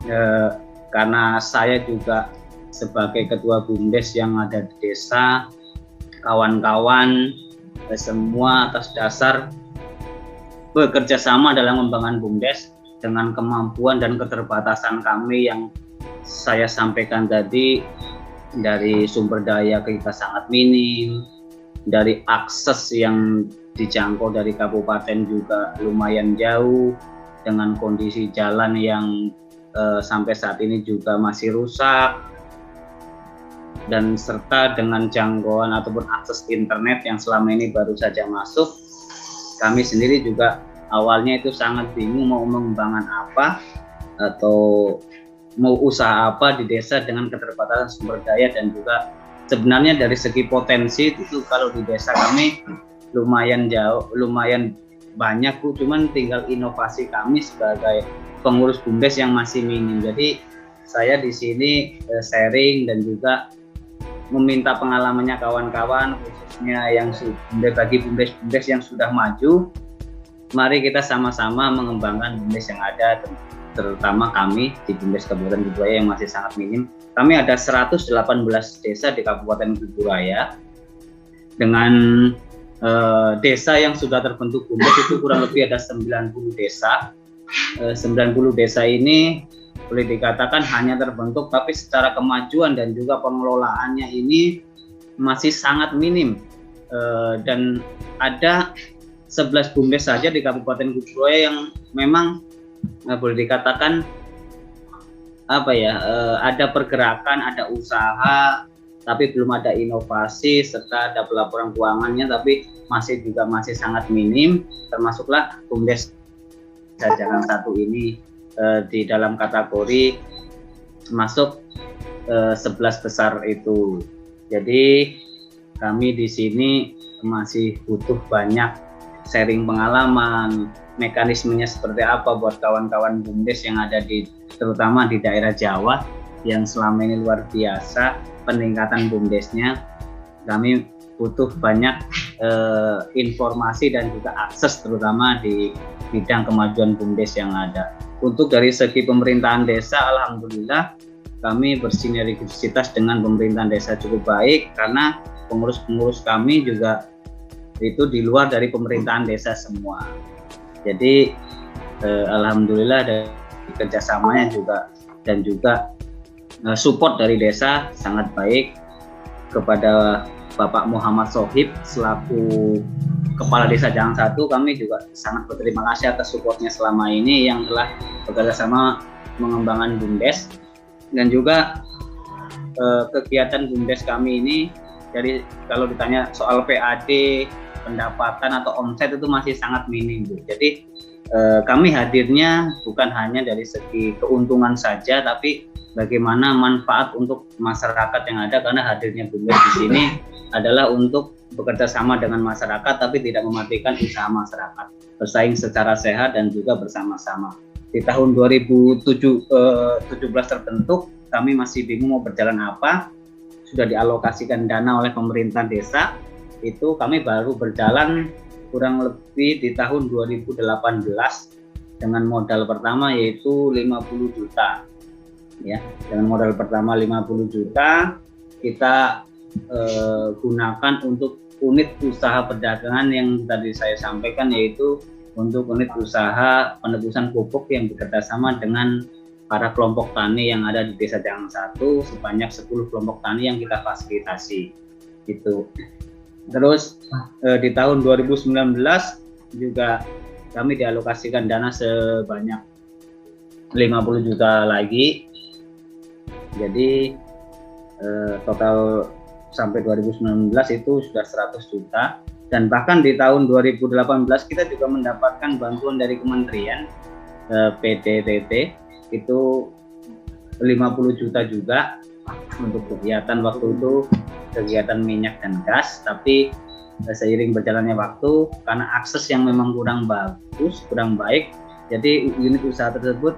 eh, karena saya juga sebagai ketua BUMDes yang ada di desa, kawan-kawan semua atas dasar bekerja sama dalam membangun BUMDes dengan kemampuan dan keterbatasan kami yang saya sampaikan tadi, dari sumber daya kita sangat minim, dari akses yang dijangkau dari kabupaten juga lumayan jauh, dengan kondisi jalan yang sampai saat ini juga masih rusak, dan serta dengan jangkauan ataupun akses internet yang selama ini baru saja masuk. Kami sendiri juga awalnya itu sangat bingung mau mengembangkan apa atau mau usaha apa di desa dengan keterbatasan sumber daya, dan juga sebenarnya dari segi potensi itu kalau di desa kami lumayan jauh, lumayan banyak Bu, cuman tinggal inovasi kami sebagai pengurus BUMDes yang masih minim. Jadi saya di sini sharing dan juga meminta pengalamannya kawan-kawan, khususnya yang bagi BUMDes yang sudah maju. Mari kita sama-sama mengembangkan BUMDes yang ada, terutama kami di BUMDes Kabupaten Kuburaya yang masih sangat minim. Kami ada 118 desa di Kabupaten Kuburaya, dengan desa yang sudah terbentuk BUMDes itu kurang lebih ada 90 desa. 90 desa ini boleh dikatakan hanya terbentuk, tapi secara kemajuan dan juga pengelolaannya ini masih sangat minim. Dan ada 11 BUMDes saja di Kabupaten Kuburaya yang memang boleh dikatakan ada pergerakan, ada usaha, tapi belum ada inovasi, serta ada pelaporan keuangannya tapi masih sangat minim. Termasuklah BUMDes Jajaran 1 ini di dalam kategori masuk 11 besar itu. Jadi kami di sini masih butuh banyak sharing pengalaman, mekanismenya seperti apa buat kawan-kawan BUMDes yang ada terutama di daerah Jawa yang selama ini luar biasa peningkatan BUMDesnya. Kami butuh banyak informasi dan juga akses, terutama di bidang kemajuan BUMDes yang ada. Untuk dari segi pemerintahan desa, alhamdulillah kami bersinergisitas dengan pemerintahan desa cukup baik, karena pengurus-pengurus kami juga itu di luar dari pemerintahan desa semua. Jadi alhamdulillah dari kerjasamanya juga dan juga support dari desa sangat baik. Kepada Bapak Muhammad Sohib selaku Kepala Desa Jajaran 1, kami juga sangat berterima kasih atas supportnya selama ini yang telah bekerja sama mengembangkan BUMDes. Dan juga kegiatan BUMDes kami ini, jadi kalau ditanya soal PAD, pendapatan atau omset itu masih sangat minim Bu. Jadi kami hadirnya bukan hanya dari segi keuntungan saja, tapi bagaimana manfaat untuk masyarakat yang ada, karena hadirnya BUMDes di sini adalah untuk bekerja sama dengan masyarakat tapi tidak mematikan usaha masyarakat, bersaing secara sehat dan juga bersama-sama. Di tahun 2017 terbentuk, kami masih bingung mau berjalan apa. Sudah dialokasikan dana oleh pemerintah desa, itu kami baru berjalan kurang lebih di tahun 2018 dengan modal pertama yaitu 50 juta. Ya, dengan modal pertama 50 juta kita gunakan untuk unit usaha perdagangan yang tadi saya sampaikan, yaitu untuk unit usaha penebusan pupuk yang bekerjasama dengan para kelompok tani yang ada di Desa Jajaran 1, sebanyak 10 kelompok tani yang kita fasilitasi gitu. Terus di tahun 2019 juga kami dialokasikan dana sebanyak 50 juta lagi. Jadi total sampai 2019 itu sudah 100 juta, dan bahkan di tahun 2018 kita juga mendapatkan bantuan dari Kementerian PDTT itu 50 juta juga untuk kegiatan waktu itu, kegiatan minyak dan gas. Tapi seiring berjalannya waktu, karena akses yang memang kurang bagus, kurang baik, jadi unit usaha tersebut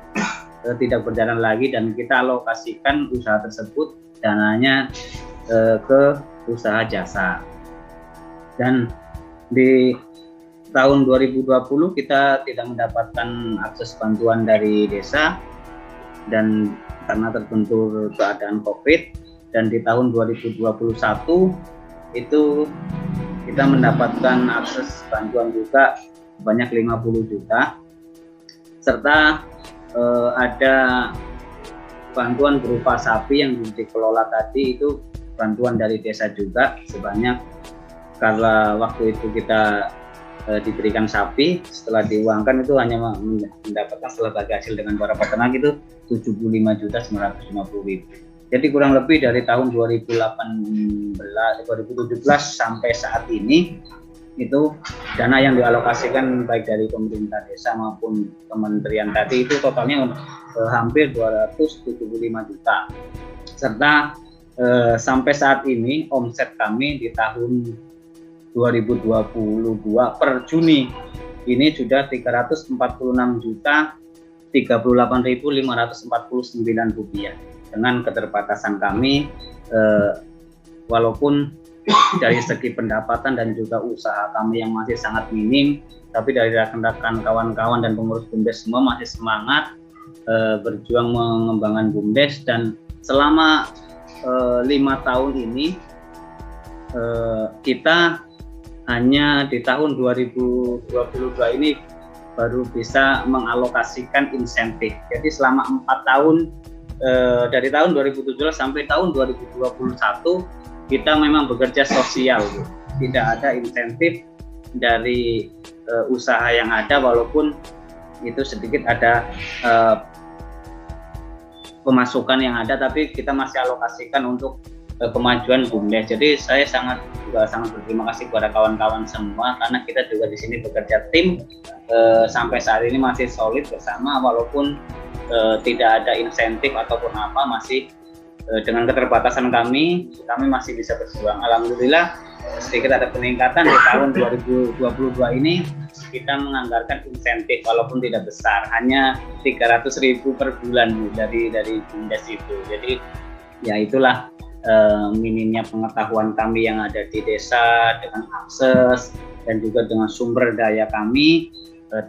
tidak berjalan lagi, dan kita alokasikan usaha tersebut dananya ke usaha jasa. Dan di tahun 2020 kita tidak mendapatkan akses bantuan dari desa, dan karena terbentur keadaan COVID, dan di tahun 2021 itu kita mendapatkan akses bantuan juga banyak 50 juta, serta ada bantuan berupa sapi yang dikelola tadi, itu bantuan dari desa juga sebanyak, karena waktu itu kita diberikan sapi, setelah diuangkan itu hanya mendapatkan setelah bagi hasil dengan para peternak itu 75.950.000. Jadi kurang lebih dari tahun 2017 sampai saat ini itu dana yang dialokasikan baik dari pemerintah desa maupun kementerian tadi itu totalnya hampir 275 juta. Serta sampai saat ini omset kami di tahun 2022 per Juni ini sudah 346.038.549 rupiah. Dengan keterbatasan kami, walaupun dari segi pendapatan dan juga usaha kami yang masih sangat minim, tapi dari rekan-rekan, kawan-kawan dan pengurus BUMDes semua masih semangat berjuang mengembangkan BUMDes. Dan selama 5 tahun ini kita hanya di tahun 2022 ini baru bisa mengalokasikan insentif. Jadi selama 4 tahun dari tahun 2017 sampai tahun 2021 kita memang bekerja sosial, tidak ada insentif dari usaha yang ada, walaupun itu sedikit ada pemasukan yang ada, tapi kita masih alokasikan untuk kemajuan BUMDes. Jadi saya sangat berterima kasih kepada kawan-kawan semua, karena kita juga di sini bekerja tim sampai saat ini masih solid bersama, walaupun tidak ada insentif ataupun apa, masih dengan keterbatasan kami masih bisa berjuang. Alhamdulillah sedikit ada peningkatan di tahun 2022 ini. Kita menganggarkan insentif walaupun tidak besar, hanya 300.000 per bulan dari BUMDes itu. Jadi ya itulah minimnya pengetahuan kami yang ada di desa dengan akses dan juga dengan sumber daya kami,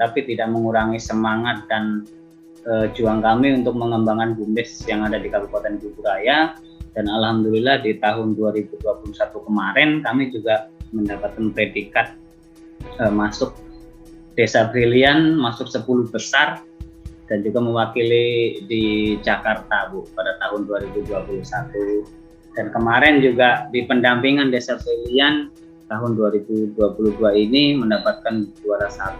tapi tidak mengurangi semangat dan juang kami untuk mengembangkan BUMDes yang ada di Kabupaten Kuburaya. Dan alhamdulillah di tahun 2021 kemarin kami juga mendapatkan predikat masuk Desa Brilian, masuk 10 besar, dan juga mewakili di Jakarta, Bu, pada tahun 2021. Dan kemarin juga di pendampingan Desa Brilian tahun 2022 ini mendapatkan juara 1.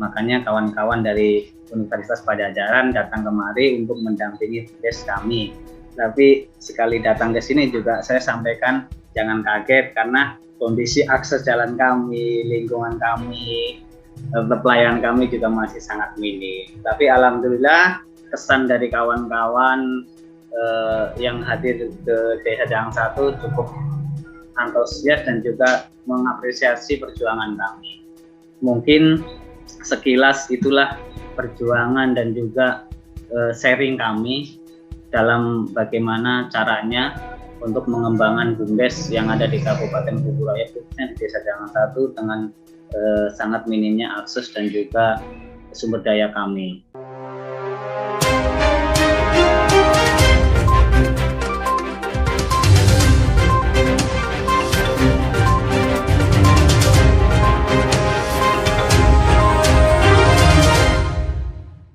Makanya kawan-kawan dari Universitas Padjadjaran datang kemari untuk mendampingi BUMDes kami. Tapi sekali datang ke sini juga saya sampaikan jangan kaget, karena kondisi akses jalan kami, lingkungan kami, pelayanan kami juga masih sangat minim. Tapi alhamdulillah kesan dari kawan-kawan yang hadir ke Desa Jangkang 1 cukup antusias dan juga mengapresiasi perjuangan kami. Mungkin sekilas itulah perjuangan dan juga sharing kami dalam bagaimana caranya untuk mengembangkan BUMDes yang ada di Kabupaten Kuburaya, khususnya di Desa Jangkang 1 dengan sangat minimnya akses dan juga sumber daya kami.